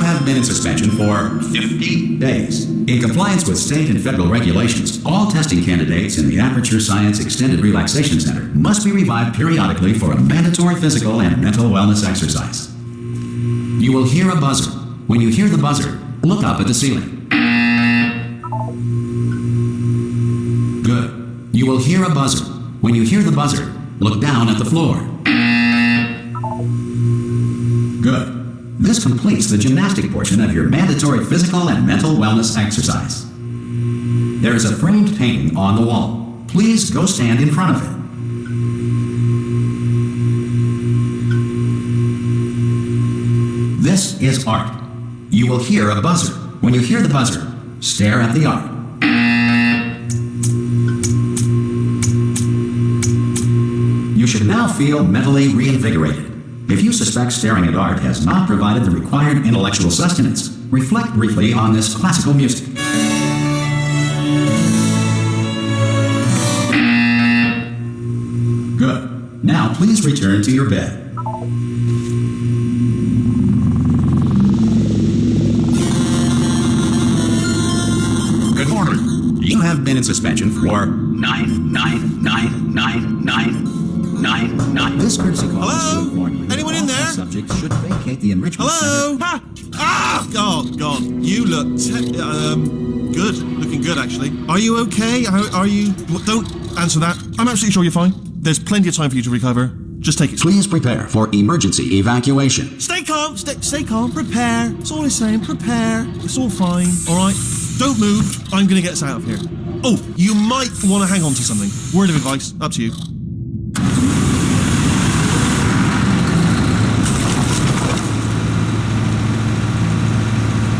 have been in suspension for 50 days. In compliance with state and federal regulations, all testing candidates in the Aperture Science Extended Relaxation Center must be revived periodically for a mandatory physical and mental wellness exercise. You will hear a buzzer. When you hear the buzzer, look up at the ceiling. Good. You will hear a buzzer. When you hear the buzzer, look down at the floor. Good. This completes the gymnastic portion of your mandatory physical and mental wellness exercise. There is a framed painting on the wall. Please go stand in front of it. This is art. You will hear a buzzer. When you hear the buzzer, stare at the art. You should now feel mentally reinvigorated. If you suspect staring at art has not provided the required intellectual sustenance, reflect briefly on this classical music. Good. Now please return to your bed. Good morning. You have been in suspension for 9999999. This courtesy call. Hello? Anyone in there? Subjects should vacate the enrichment Hello? center. Oh, God. You look good. Looking good, actually. Are you okay? Are you... Well, don't answer that. I'm absolutely sure you're fine. There's plenty of time for you to recover. Just take it. Please prepare for emergency evacuation. Stay calm. Stay calm. Prepare. That's all I'm saying. Prepare. It's all fine. All right? Don't move. I'm going to get us out of here. Oh, you might want to hang on to something. Word of advice. Up to you.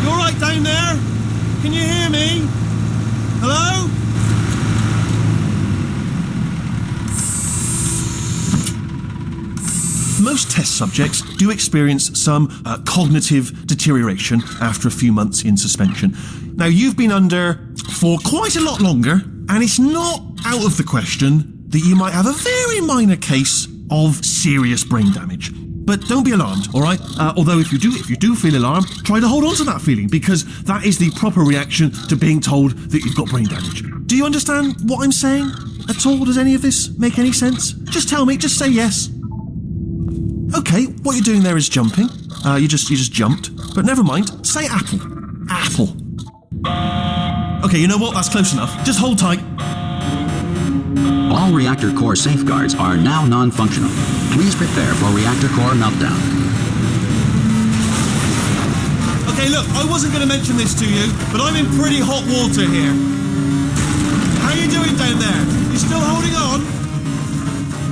You all right down there? Can you hear me? Hello? Most test subjects do experience some cognitive deterioration after a few months in suspension. Now, you've been under for quite a lot longer, and it's not out of the question that you might have a very minor case of serious brain damage. But don't be alarmed, all right? Although if you do feel alarmed, try to hold on to that feeling, because that is the proper reaction to being told that you've got brain damage. Do you understand what I'm saying at all? Does any of this make any sense? Just tell me, just say yes. Okay, what you're doing there is jumping. You just jumped. But never mind, say apple. Apple. Okay, you know what? That's close enough. Just hold tight. All reactor core safeguards are now non-functional. Please prepare for reactor core meltdown. Okay, look, I wasn't going to mention this to you, but I'm in pretty hot water here. How you doing down there? You still holding on?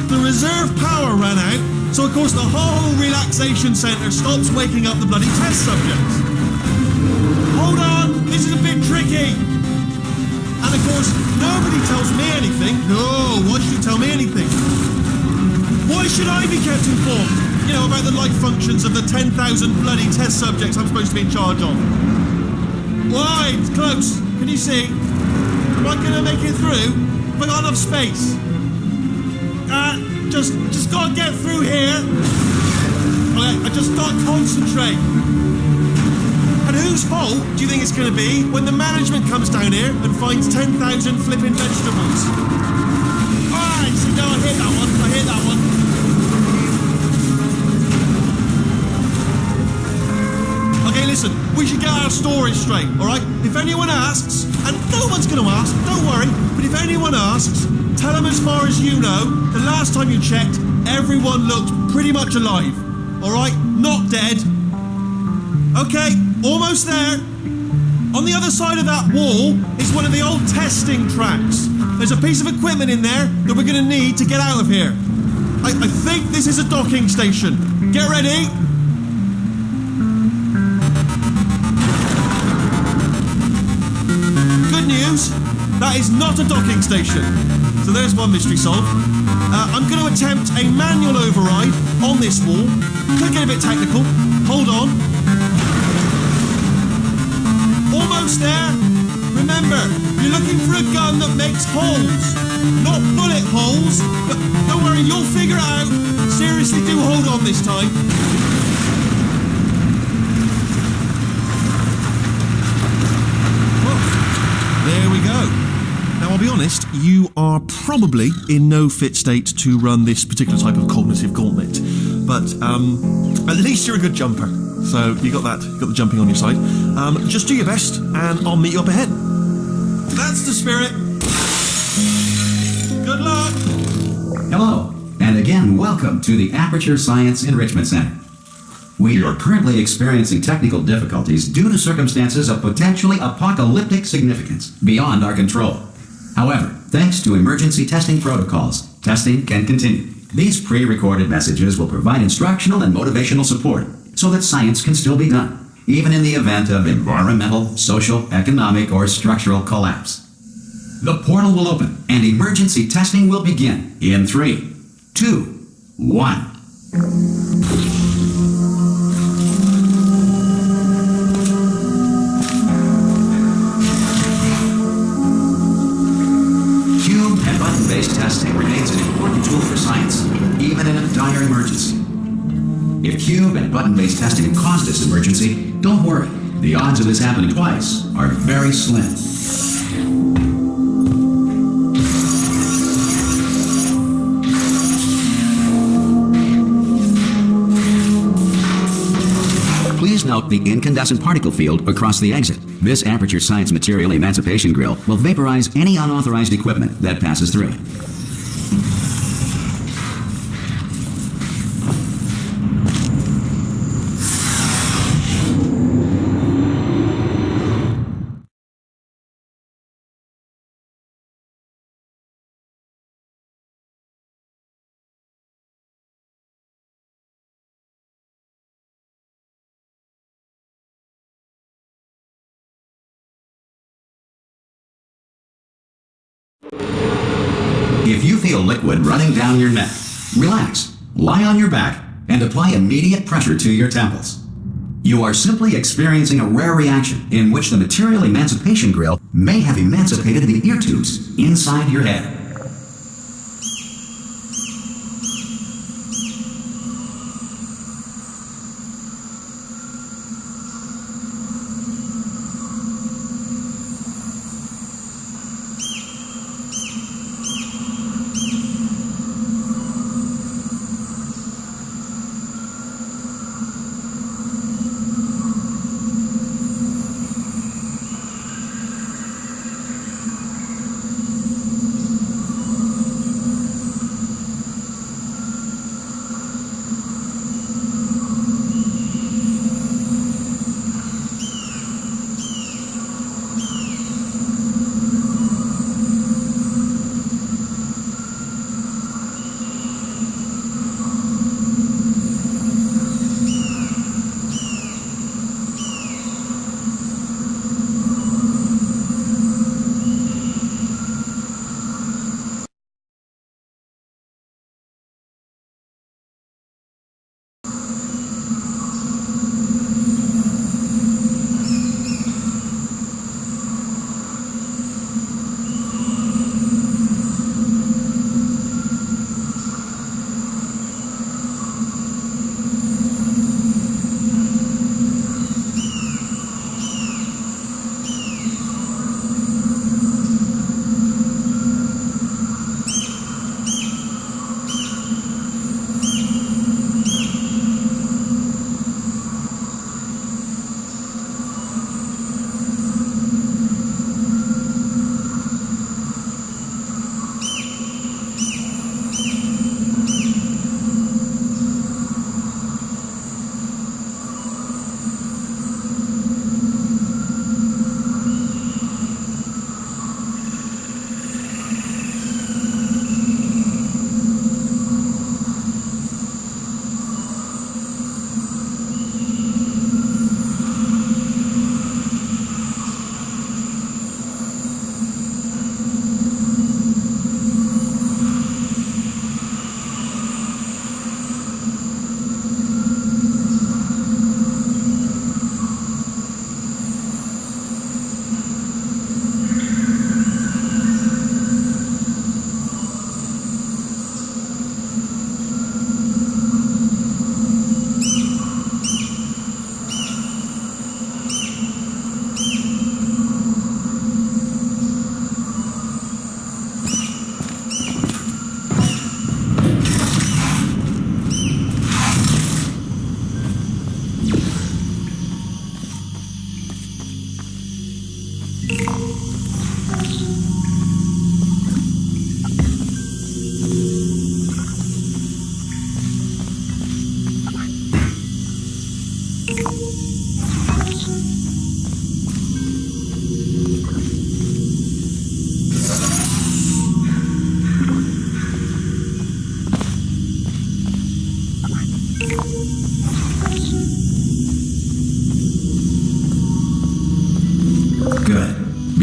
The reserve power ran out, so of course the whole relaxation centre stops waking up the bloody test subjects. Hold on, this is a bit tricky. And of course, nobody tells me anything. No, why should you tell me anything? Why should I be kept informed? You know, about the life functions of the 10,000 bloody test subjects I'm supposed to be in charge of. Why? It's close. Can you see? Am I going to make it through? Have I got enough space? Just gotta get through here. Okay, I just gotta concentrate. And whose fault do you think it's gonna be when the management comes down here and finds 10,000 flipping vegetables? Alright, so no, I hit that one. Okay, listen, we should get our story straight, alright? If anyone asks, and no one's gonna ask, don't worry, but if anyone asks, tell them as far as you know, the last time you checked, everyone looked pretty much alive. Alright? Not dead. Okay, almost there. On the other side of that wall is one of the old testing tracks. There's a piece of equipment in there that we're going to need to get out of here. I think this is a docking station. Get ready. Good news, that is not a docking station. So there's one mystery solved. I'm going to attempt a manual override on this wall. Could get a bit technical. Hold on. Almost there. Remember, you're looking for a gun that makes holes. Not bullet holes. But don't worry, you'll figure it out. Seriously, do hold on this time. honest, you are probably in no fit state to run this particular type of cognitive gauntlet. But at least you're a good jumper. So you got the jumping on your side. Just do your best, and I'll meet you up ahead. That's the spirit. Good luck. Hello, and again, welcome to the Aperture Science Enrichment Center. We are currently experiencing technical difficulties due to circumstances of potentially apocalyptic significance beyond our control. However, thanks to emergency testing protocols, testing can continue. These pre-recorded messages will provide instructional and motivational support so that science can still be done, even in the event of environmental, social, economic, or structural collapse. The portal will open and emergency testing will begin in 3, 2, 1. Cube and button-based testing remains an important tool for science, even in a dire emergency. If cube and button-based testing caused this emergency, don't worry. The odds of this happening twice are very slim. Please note the incandescent particle field across the exit. This Aperture Science Material Emancipation Grill will vaporize any unauthorized equipment that passes through. If you feel liquid running down your neck, relax, lie on your back, and apply immediate pressure to your temples. You are simply experiencing a rare reaction in which the Material Emancipation Grill may have emancipated the ear tubes inside your head.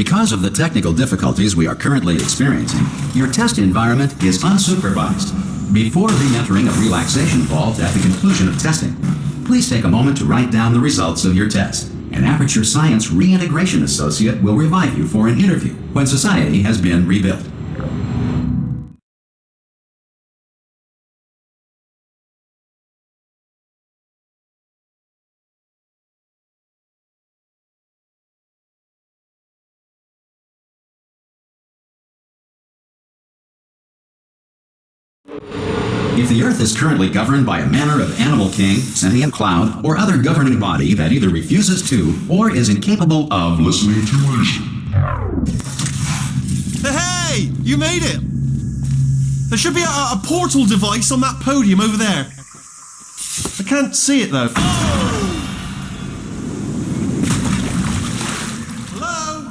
Because of the technical difficulties we are currently experiencing, your test environment is unsupervised. Before re-entering a relaxation vault at the conclusion of testing, please take a moment to write down the results of your test. An Aperture Science Reintegration Associate will revive you for an interview when society has been rebuilt. If the Earth is currently governed by a manner of animal king, sentient cloud, or other governing body that either refuses to or is incapable of listening to reason. Hey! You made it! There should be a portal device on that podium over there. I can't see it though. Hello?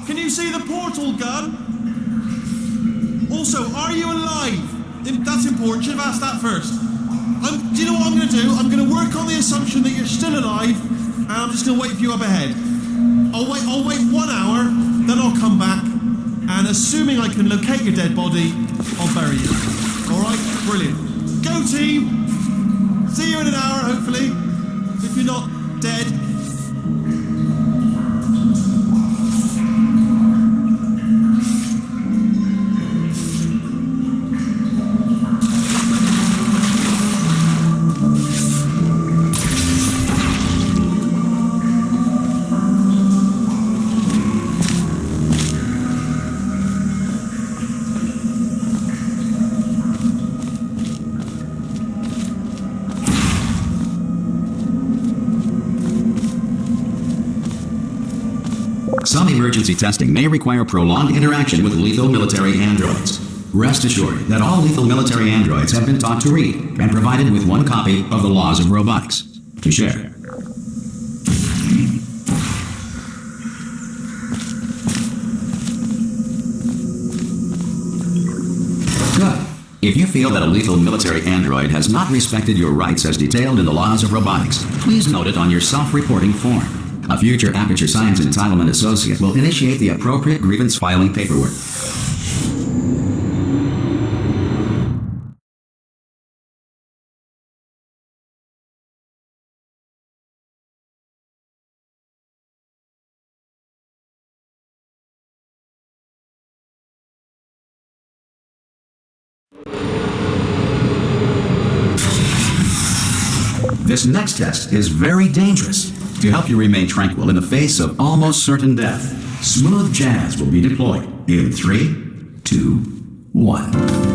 Can you see the portal gun? Also, are you alive? That's important. Should have asked that first. Do you know what I'm going to do? I'm going to work on the assumption that you're still alive, and I'm just going to wait for you up ahead. I'll wait 1 hour, then I'll come back, and assuming I can locate your dead body, I'll bury you. All right? Brilliant. Go team. See you in an hour, hopefully, if you're not dead. Some emergency testing may require prolonged interaction with lethal military androids. Rest assured that all lethal military androids have been taught to read and provided with one copy of the Laws of Robotics to share. Good. If you feel that a lethal military android has not respected your rights as detailed in the Laws of Robotics, please note it on your self-reporting form. A future Aperture Science Entitlement Associate will initiate the appropriate grievance filing paperwork. This next test is very dangerous. To help you remain tranquil in the face of almost certain death, smooth jazz will be deployed in 3, 2, 1.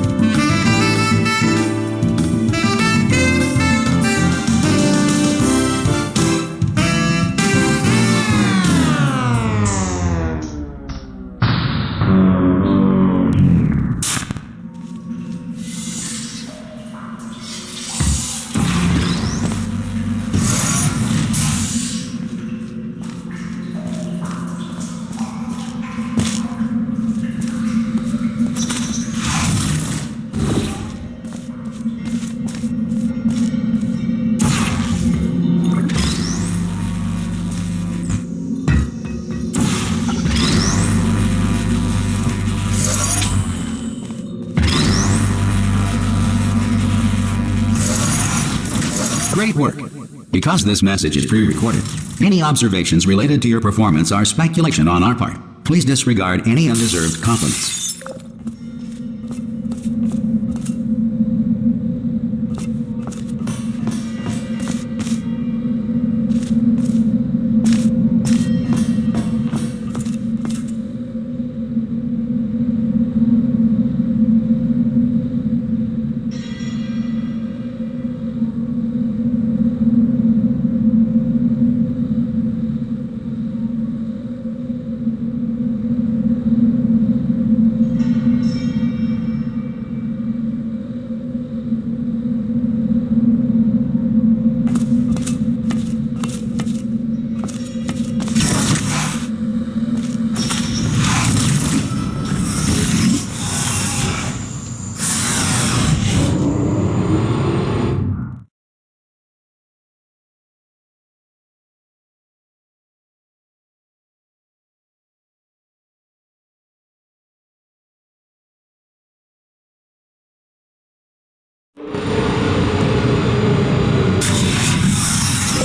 Great work. Because this message is pre-recorded, any observations related to your performance are speculation on our part. Please disregard any undeserved compliments.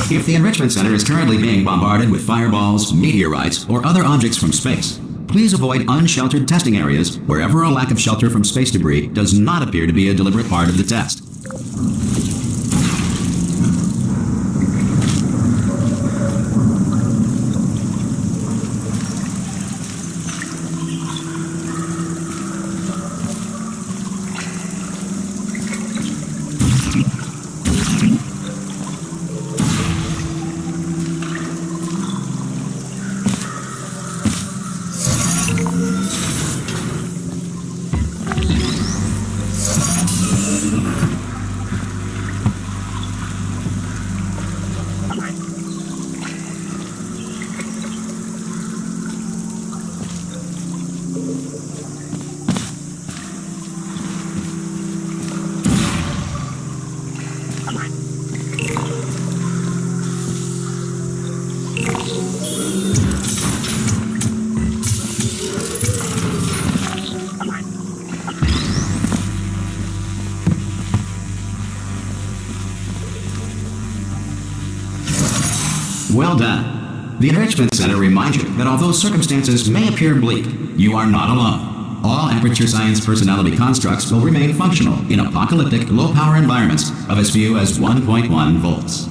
If the Enrichment Center is currently being bombarded with fireballs, meteorites, or other objects from space, please avoid unsheltered testing areas wherever a lack of shelter from space debris does not appear to be a deliberate part of the test. Well done. The Enrichment Center reminds you that although circumstances may appear bleak, you are not alone. All Aperture Science personality constructs will remain functional in apocalyptic, low-power environments of as few as 1.1 volts.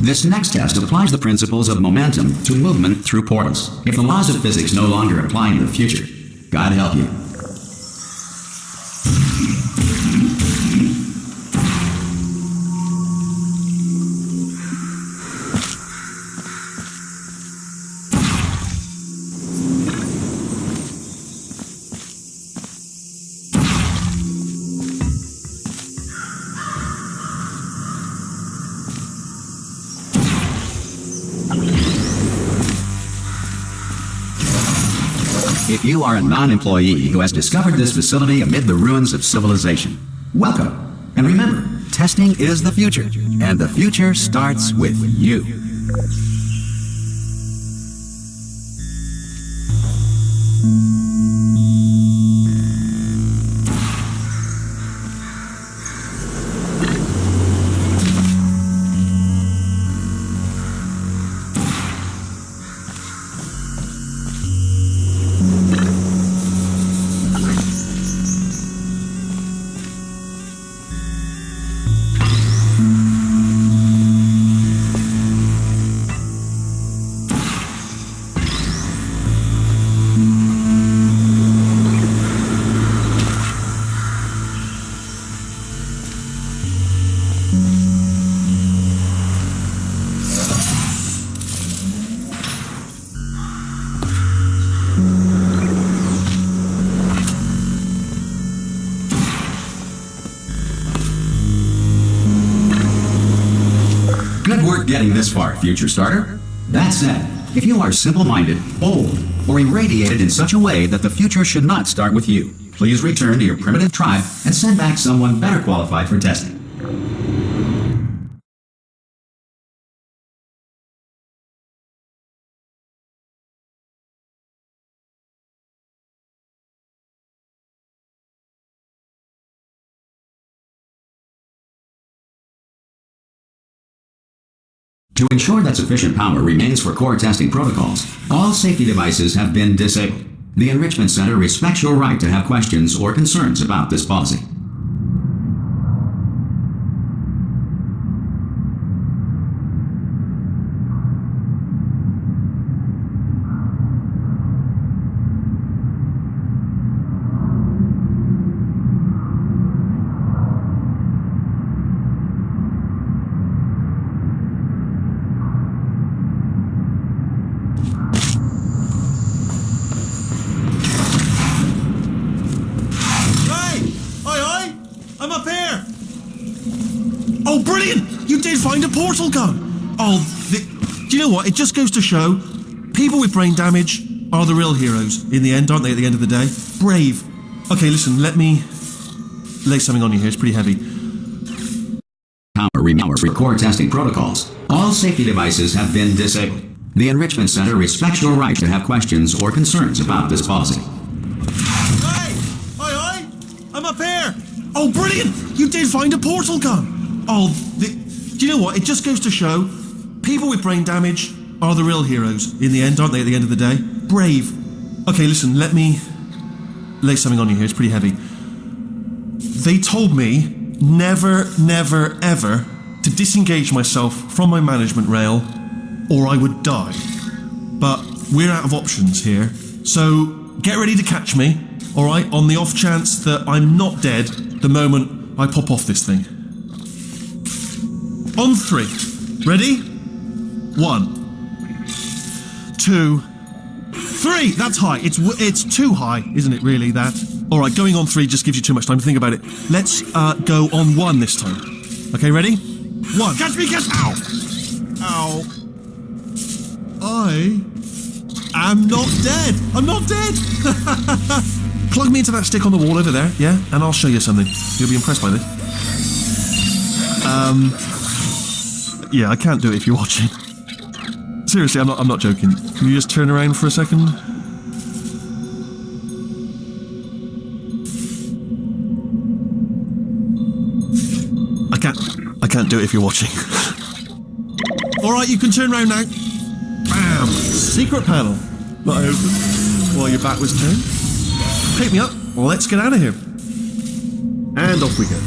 This next test applies the principles of momentum to movement through portals. If the laws of physics no longer apply in the future, God help you. If you are a non-employee who has discovered this facility amid the ruins of civilization, welcome. And remember, testing is the future, and the future starts with you. getting this far, future starter. That said, if you are simple-minded, old, or irradiated in such a way that the future should not start with you, please return to your primitive tribe and send back someone better qualified for testing. To ensure that sufficient power remains for core testing protocols, all safety devices have been disabled. The Enrichment Center respects your right to have questions or concerns about this policy. Oh, brilliant! You did find a portal gun! Oh, do you know what? It just goes to show, people with brain damage are the real heroes in the end, aren't they, at the end of the day? Brave. Okay, listen, let me lay something on you here. It's pretty heavy. Power remains for core testing protocols. All safety devices have been disabled. The Enrichment Center respects your right to have questions or concerns about this policy. Hey! Oi! I'm up here! Oh, brilliant! You did find a portal gun! Oh, do you know what? It just goes to show, people with brain damage are the real heroes in the end, aren't they, at the end of the day? Brave. Okay, listen, let me lay something on you here. It's pretty heavy. They told me never, never, ever to disengage myself from my management rail or I would die. But we're out of options here, so get ready to catch me, alright, on the off chance that I'm not dead the moment I pop off this thing. On 3. Ready? 1, 2, 3. That's high. It's too high, isn't it, really, that? Alright, going on 3 just gives you too much time to think about it. Let's go on 1 this time. Okay, ready? 1. Catch me, catch! Ow! Ow. I am not dead. I'm not dead. Plug me into that stick on the wall over there, yeah? And I'll show you something. You'll be impressed by this. Yeah, I can't do it if you're watching. Seriously, I'm not joking. Can you just turn around for a second? I can't do it if you're watching. Alright, you can turn around now. Bam! Secret panel. That I opened while your back was turned. Pick me up. Let's get out of here. And off we go.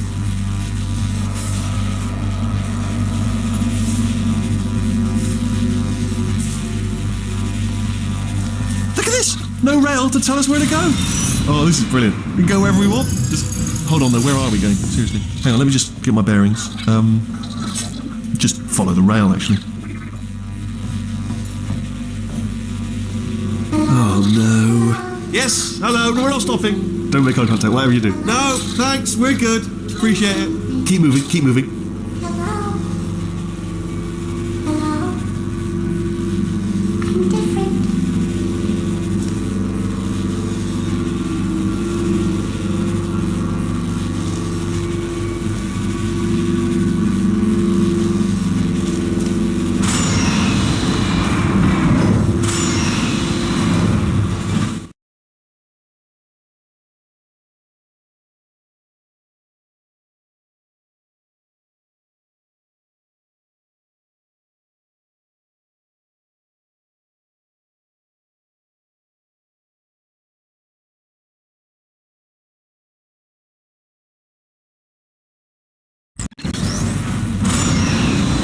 Look at this! No rail to tell us where to go. Oh, this is brilliant. We can go wherever we want. Just hold on though, where are we going? Seriously. Hang on, let me just get my bearings. Just follow the rail, actually. Oh no. Yes, hello, no, we're not stopping. Don't make eye contact, whatever you do. No, thanks, we're good. Appreciate it. Keep moving, keep moving.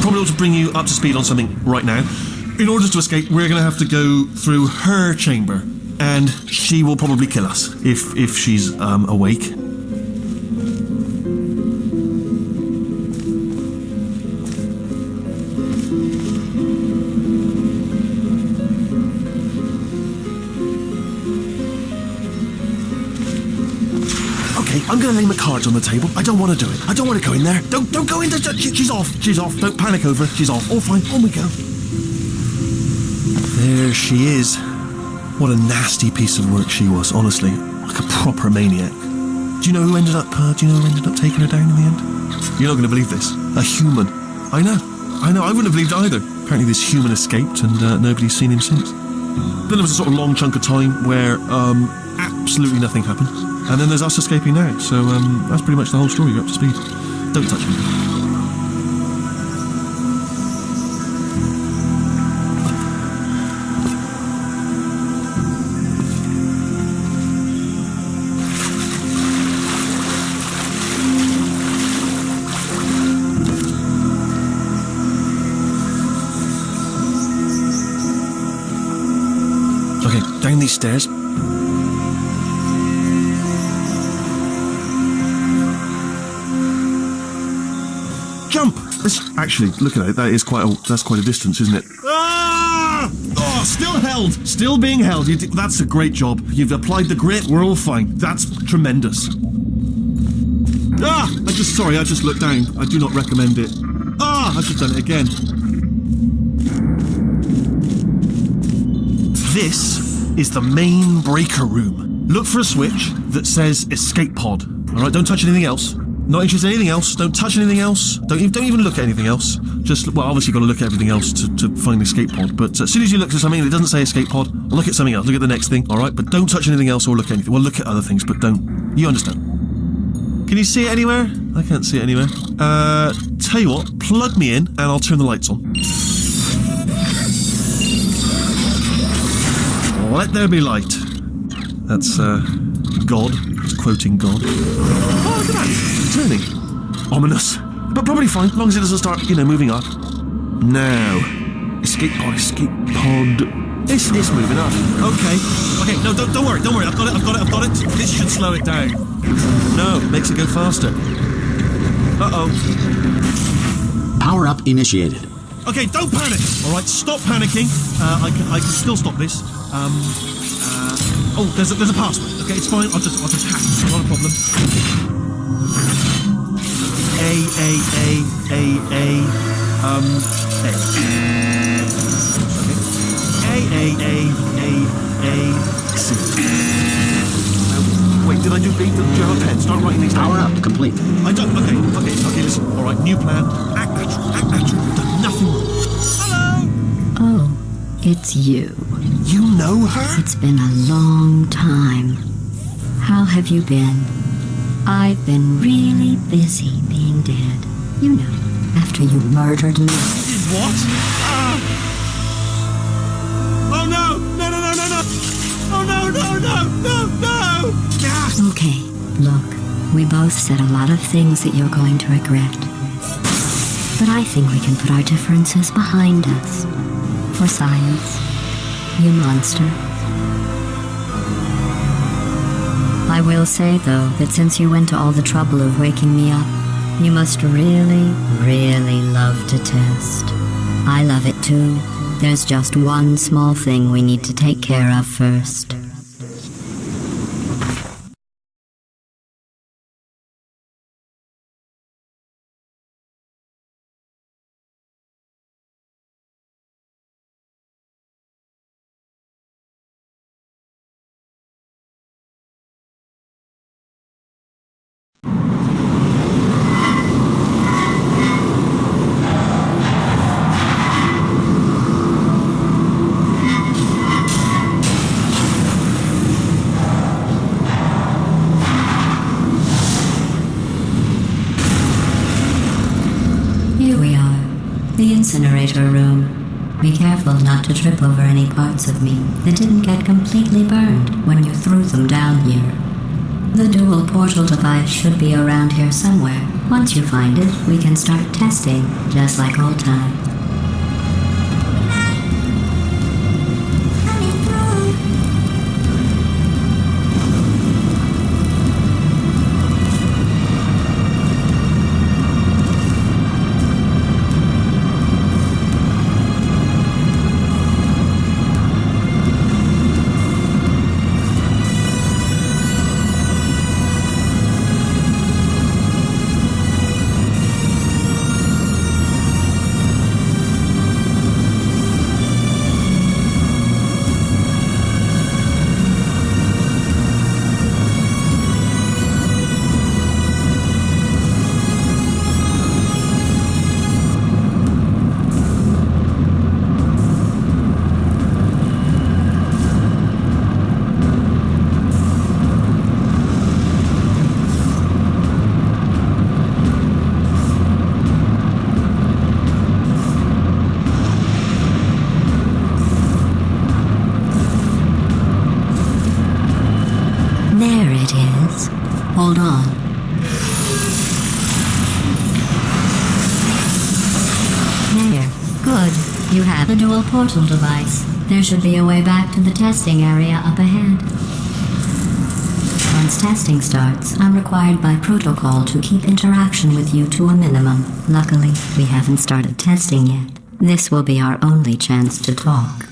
Probably ought to bring you up to speed on something right now. In order to escape, we're going to have to go through her chamber, and she will probably kill us if she's awake. Okay, I'm going to lay my cards on the table. I don't want to do it. I don't want to go in there. Don't go in there. She's off. She's off. Don't panic over it. She's off. All fine. On we go. There she is. What a nasty piece of work she was, honestly. Like a proper maniac. Do you know who ended up taking her down in the end? You're not going to believe this. A human. I know. I wouldn't have believed it either. Apparently this human escaped and nobody's seen him since. Then there was a sort of long chunk of time where absolutely nothing happened. And then there's us escaping now. So that's pretty much the whole story. You're up to speed. Don't touch me. Okay, down these stairs. Jump! Actually, look at it. That's quite a distance, isn't it? Ah! Oh, still held. Still being held. That's a great job. You've applied the grit. We're all fine. That's tremendous. Ah! I just looked down. I do not recommend it. Ah! I've just done it again. This is the main breaker room. Look for a switch that says escape pod. All right, don't touch anything else. Not interested in anything else. Don't touch anything else. Don't even look at anything else. Obviously you've got to look at everything else to find the escape pod. But as soon as you look at something and it doesn't say escape pod, look at something else. Look at the next thing, all right? But don't touch anything else or look at anything. Well, look at other things, but don't. You understand? Can you see it anywhere? I can't see it anywhere. Tell you what, plug me in and I'll turn the lights on. Let there be light. That's, God. He's quoting God. Oh, look at that. Turning. Ominous. But probably fine, as long as it doesn't start, moving up. Now. Escape pod. It's moving up. Okay, no, don't worry. I've got it. This should slow it down. No, makes it go faster. Uh-oh. Power up initiated. Okay, don't panic. All right, stop panicking. I can still stop this. There's a password. Okay, it's fine. I'll just hack it. Not a problem. A. C. Wait, did I do B? Do you have a pen? Start writing these down. Power up complete. I don't. Okay, listen. All right, new plan. Act natural. You've done nothing wrong. Hello. Oh, it's you. You know her? It's been a long time. How have you been? I've been really busy being dead. You know, after you murdered me. Did what? Oh no! No! Oh no! Yes. Okay, look, we both said a lot of things that you're going to regret. But I think we can put our differences behind us. For science. You monster. I will say, though, that since you went to all the trouble of waking me up, you must really, really love to test. I love it too. There's just one small thing we need to take care of first. The incinerator room. Be careful not to trip over any parts of me that didn't get completely burned when you threw them down here. The dual portal device should be around here somewhere. Once you find it, we can start testing, just like old times. Hold on. There. Good. You have a dual portal device. There should be a way back to the testing area up ahead. Once testing starts, I'm required by protocol to keep interaction with you to a minimum. Luckily, we haven't started testing yet. This will be our only chance to talk.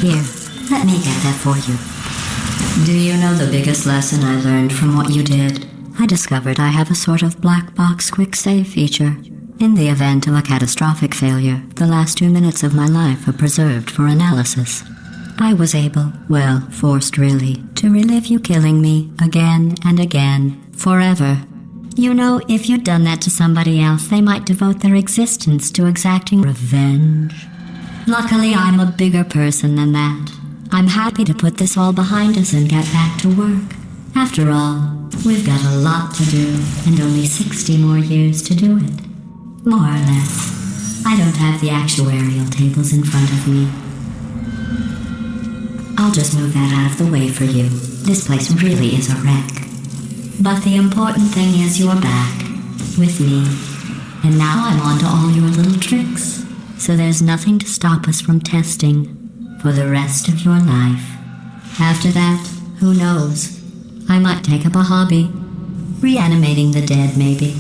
Here, let me get that for you. Do you know the biggest lesson I learned from what you did? I discovered I have a sort of black box quick save feature. In the event of a catastrophic failure, the last 2 minutes of my life are preserved for analysis. I was able, well, forced really, to relive you killing me again and again, forever. You know, if you'd done that to somebody else, they might devote their existence to exacting revenge. Luckily, I'm a bigger person than that. I'm happy to put this all behind us and get back to work. After all, we've got a lot to do, and only 60 more years to do it. More or less. I don't have the actuarial tables in front of me. I'll just move that out of the way for you. This place really is a wreck. But the important thing is you're back, with me. And now I'm on to all your little tricks. So there's nothing to stop us from testing for the rest of your life. After that, who knows? I might take up a hobby. Reanimating the dead, maybe.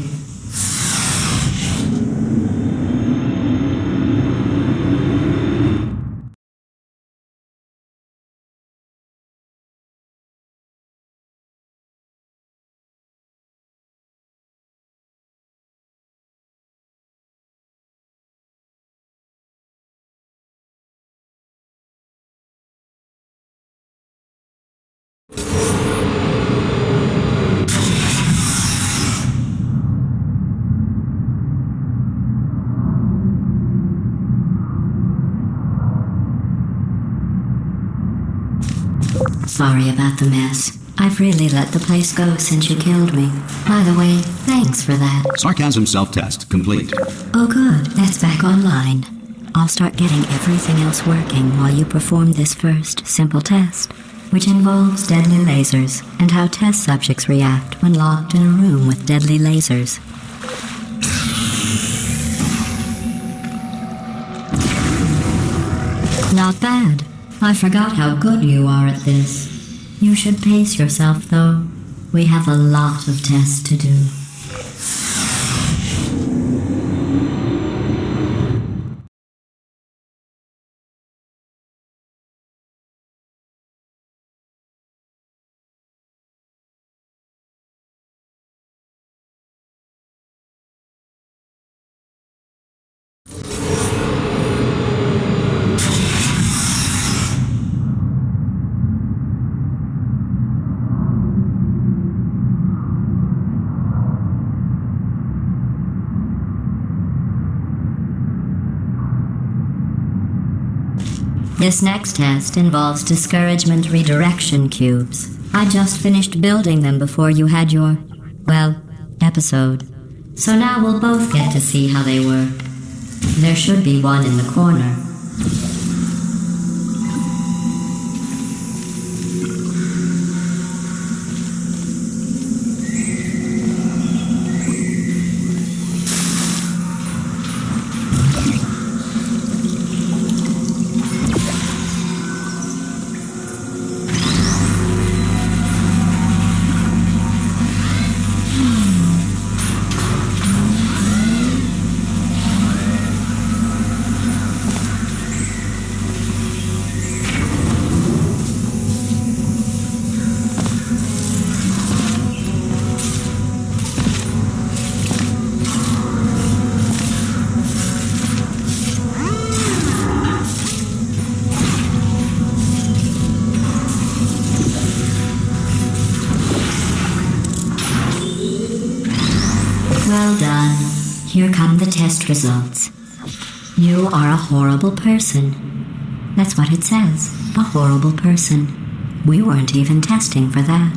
Sorry about the mess. I've really let the place go since you killed me. By the way, thanks for that. Sarcasm self-test complete. Oh good, that's back online. I'll start getting everything else working while you perform this first simple test, which involves deadly lasers and how test subjects react when locked in a room with deadly lasers. Not bad. I forgot how good you are at this. You should pace yourself, though. We have a lot of tests to do. This next test involves discouragement redirection cubes. I just finished building them before you had your, episode. So now we'll both get to see how they work. There should be one in the corner. Well done. Here come the test results. You are a horrible person. That's what it says. A horrible person. We weren't even testing for that.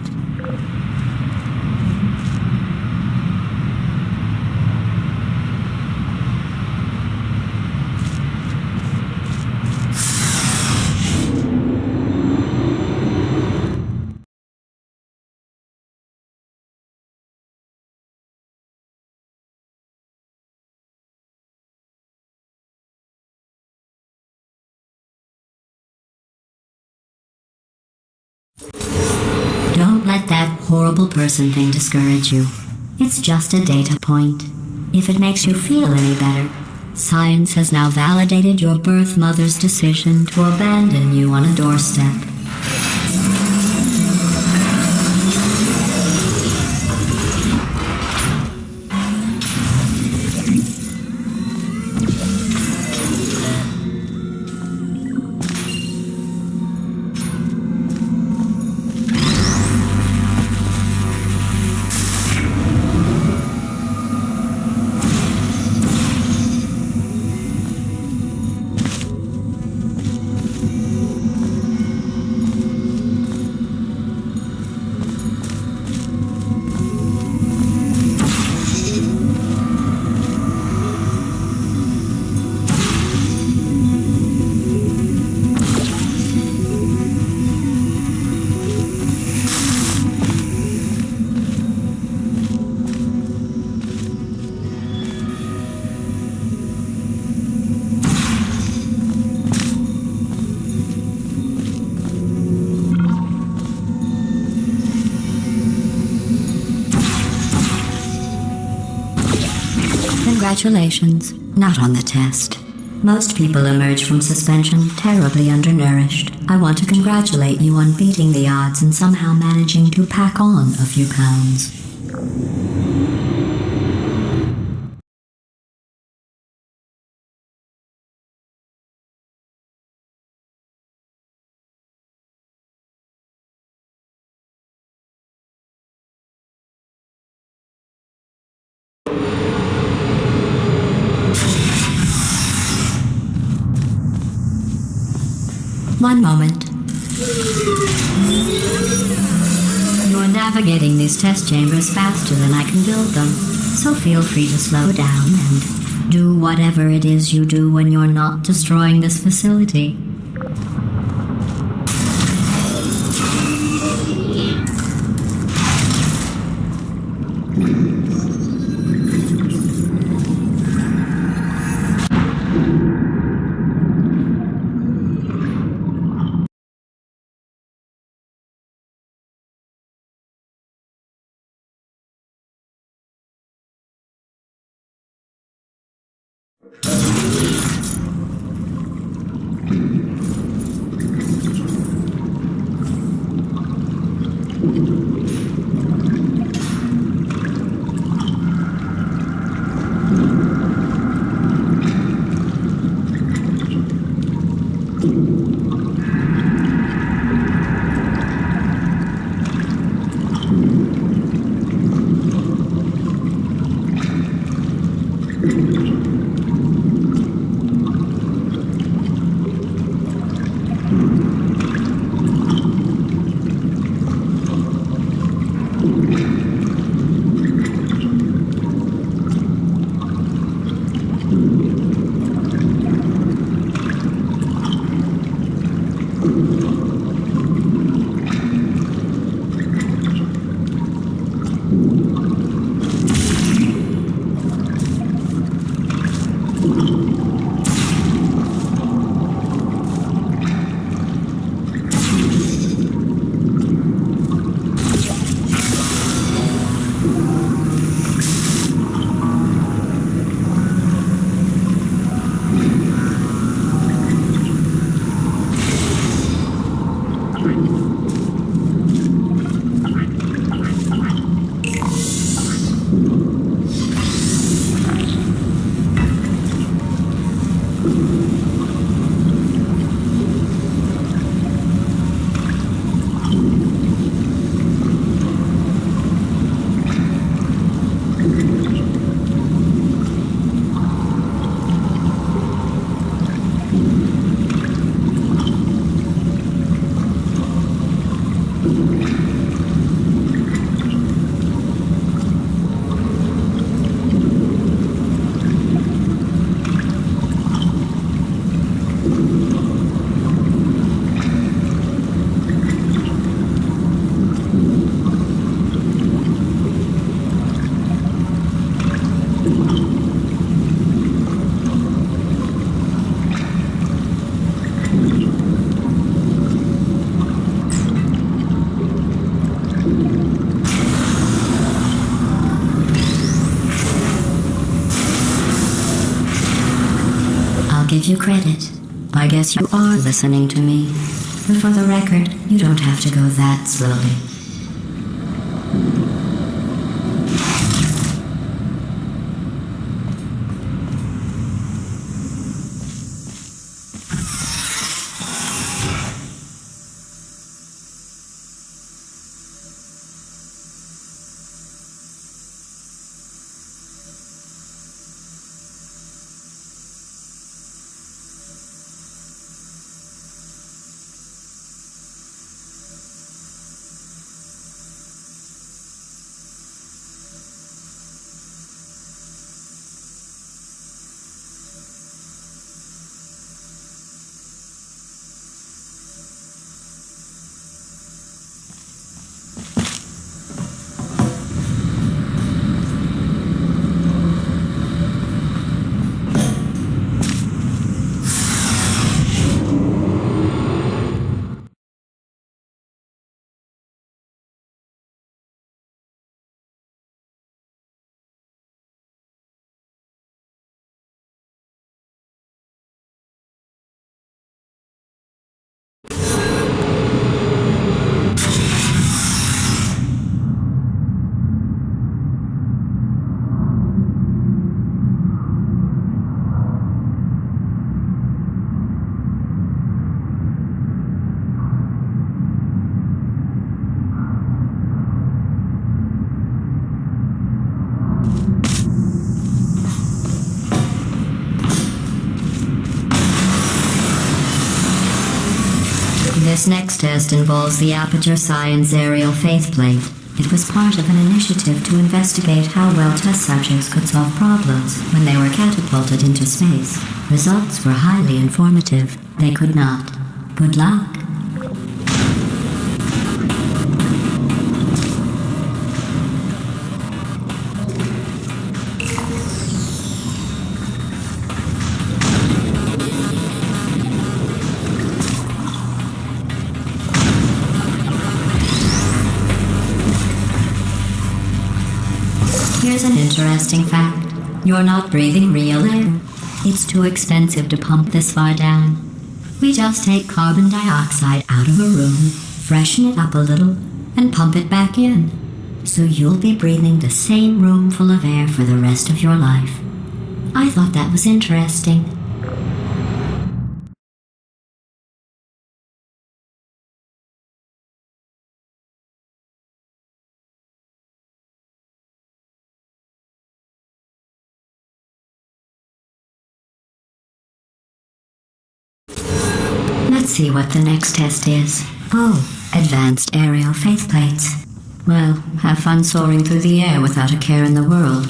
Don't let that horrible person thing discourage you. It's just a data point. If it makes you feel any better, science has now validated your birth mother's decision to abandon you on a doorstep. Congratulations. Not on the test. Most people emerge from suspension terribly undernourished. I want to congratulate you on beating the odds and somehow managing to pack on a few pounds. One moment. navigating these test chambers faster than I can build them, so feel free to slow down and do whatever it is you do when you're not destroying this facility. Give you credit. I guess you are listening to me. But for the record, you don't have to go that slowly. This next test involves the Aperture Science aerial faceplate. It was part of an initiative to investigate how well test subjects could solve problems when they were catapulted into space. Results were highly informative. They could not. Good luck. Here's an interesting fact. You're not breathing real air. It's too expensive to pump this far down. We just take carbon dioxide out of a room, freshen it up a little, and pump it back in. So you'll be breathing the same room full of air for the rest of your life. I thought that was interesting. Let's see what the next test is. Oh, advanced aerial faith plates. Well, have fun soaring through the air without a care in the world.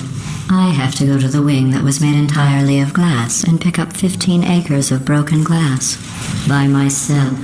I have to go to the wing that was made entirely of glass and pick up 15 acres of broken glass. By myself.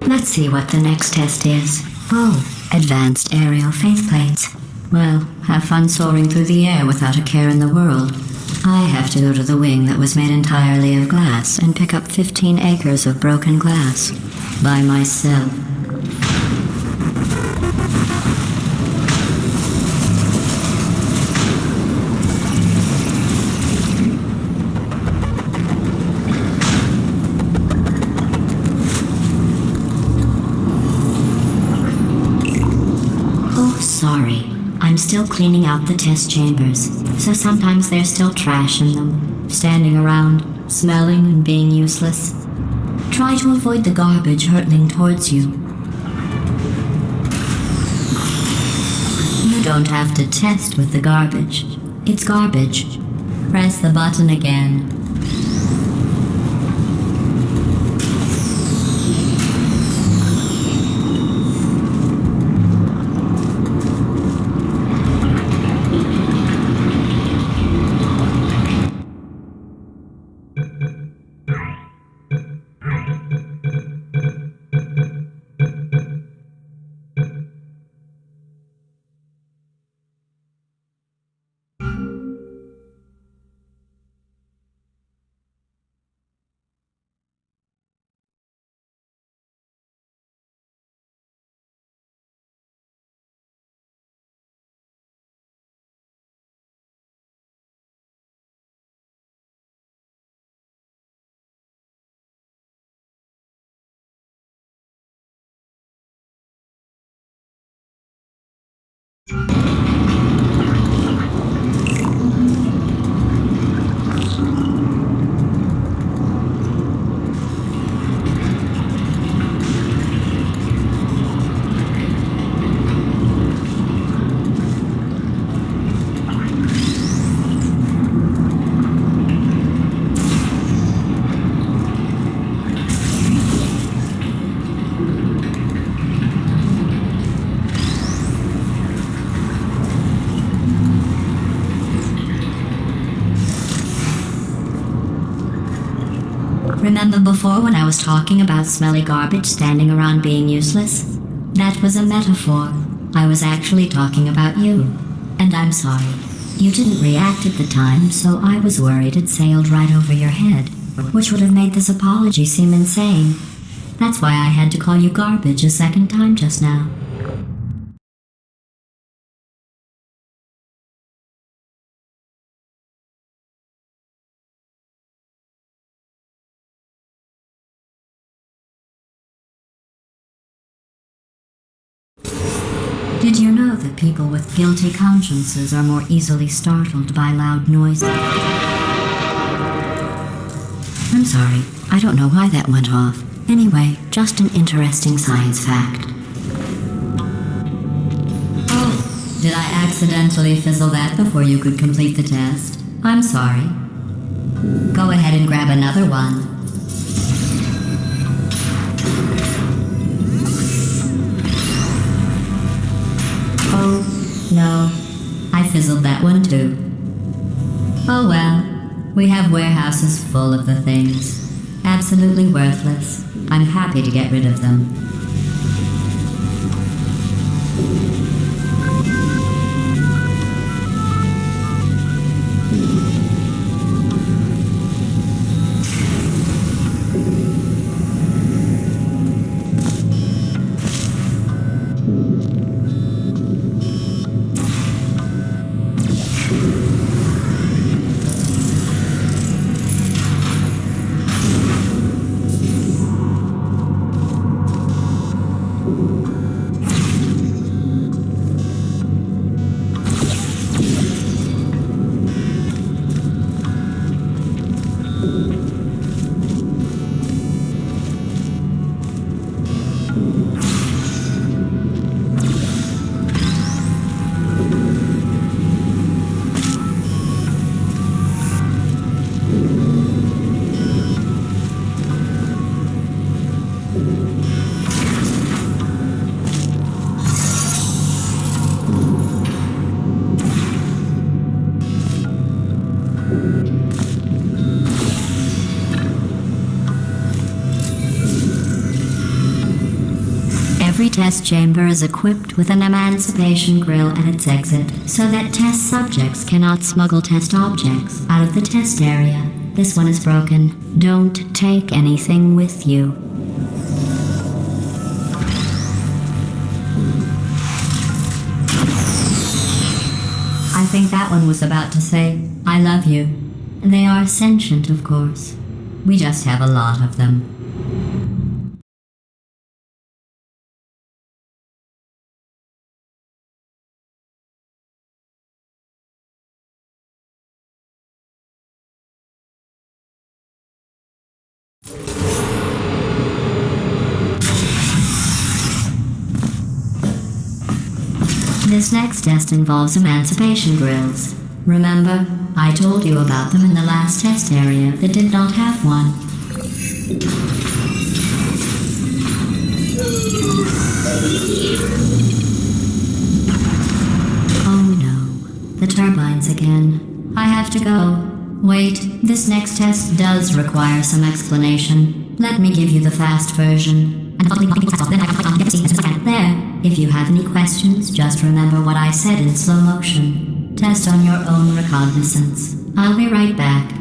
Let's see what the next test is. Oh, advanced aerial faith plates. Well, have fun soaring through the air without a care in the world. I have to go to the wing that was made entirely of glass and pick up 15 acres of broken glass. By myself. Sorry, I'm still cleaning out the test chambers, so sometimes there's still trash in them, standing around, smelling and being useless. Try to avoid the garbage hurtling towards you. You don't have to test with the garbage. It's garbage. Press the button again. Remember before when I was talking about smelly garbage standing around being useless? That was a metaphor. I was actually talking about you. And I'm sorry. You didn't react at the time, so I was worried it sailed right over your head, which would have made this apology seem insane. That's why I had to call you garbage a second time just now. Did you know that people with guilty consciences are more easily startled by loud noises? I'm sorry, I don't know why that went off. Anyway, just an interesting science fact. Oh, did I accidentally fizzle that before you could complete the test? I'm sorry. Go ahead and grab another one. Oh, no. I fizzled that one too. Oh well. We have warehouses full of the things. Absolutely worthless. I'm happy to get rid of them. Every test chamber is equipped with an emancipation grill at its exit, so that test subjects cannot smuggle test objects out of the test area. This one is broken. Don't take anything with you. I think that one was about to say, I love you. They are sentient, of course. We just have a lot of them. This next test involves emancipation grills. Remember, I told you about them in the last test area that did not have one. Oh no, the turbines again. I have to go. Wait, this next test does require some explanation. Let me give you the fast version. There. If you have any questions, just remember what I said in slow motion. Test on your own recognizance. I'll be right back.